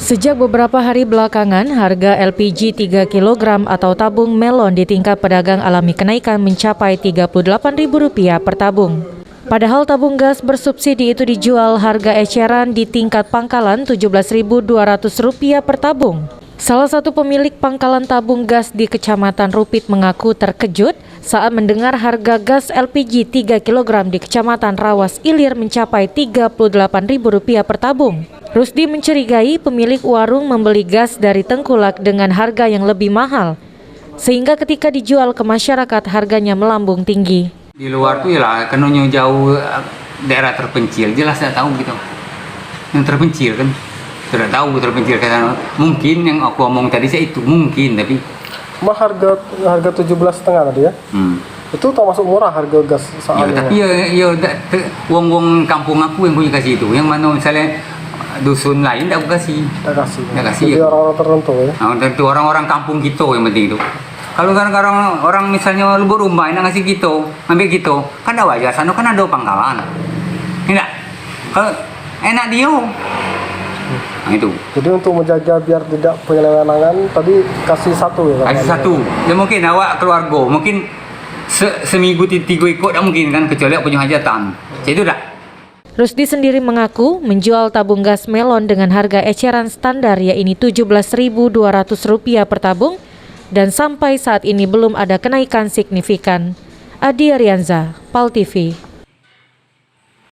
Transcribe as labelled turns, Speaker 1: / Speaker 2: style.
Speaker 1: Sejak beberapa hari belakangan, harga LPG 3 kg atau tabung melon di tingkat pedagang alami kenaikan mencapai Rp38.000 per tabung. Padahal tabung gas bersubsidi itu dijual harga eceran di tingkat pangkalan Rp17.200 per tabung. Salah satu pemilik pangkalan tabung gas di Kecamatan Rupit mengaku terkejut saat mendengar harga gas LPG 3 kg di Kecamatan Rawas Ilir mencapai Rp38.000 per tabung. Rusdi mencurigai pemilik warung membeli gas dari Tengkulak dengan harga yang lebih mahal, sehingga ketika dijual ke masyarakat harganya melambung tinggi.
Speaker 2: Di luar tuh ya lah, karena jauh daerah terpencil, jelas tidak tahu gitu. Yang terpencil kan, tidak tahu terpencil karena mungkin yang aku omong tadi saya itu mungkin, tapi
Speaker 3: harga 17,5 tadi ya. Itu termasuk murah harga gas soalnya.
Speaker 2: Ya, tapi wong kampung aku yang punya kasih itu, yang mana misalnya dusun lain tidak kasih.
Speaker 3: Jadi orang-orang tertentu ya.
Speaker 2: Nah, tentu orang-orang kampung gitu yang penting itu. Kalau kadang-kadang orang misalnya lubuk rumah enak ngasih gitu, ambil gitu, kan ada wajar, sana kan ada pangkalan. Tidak, kalau enak dia. Nah itu.
Speaker 3: Jadi untuk menjaga biar tidak penyelewengan tadi kasih satu ya.
Speaker 2: Kasih satu. Ya mungkin awak keluarga, mungkin seminggu 3 ikut tak mungkin kan, kecuali punya hajatan. Jadi itu dah.
Speaker 1: Rusdi sendiri mengaku menjual tabung gas melon dengan harga eceran standar yaitu Rp17.200 per tabung dan sampai saat ini belum ada kenaikan signifikan. Adi Arianza, PAL TV.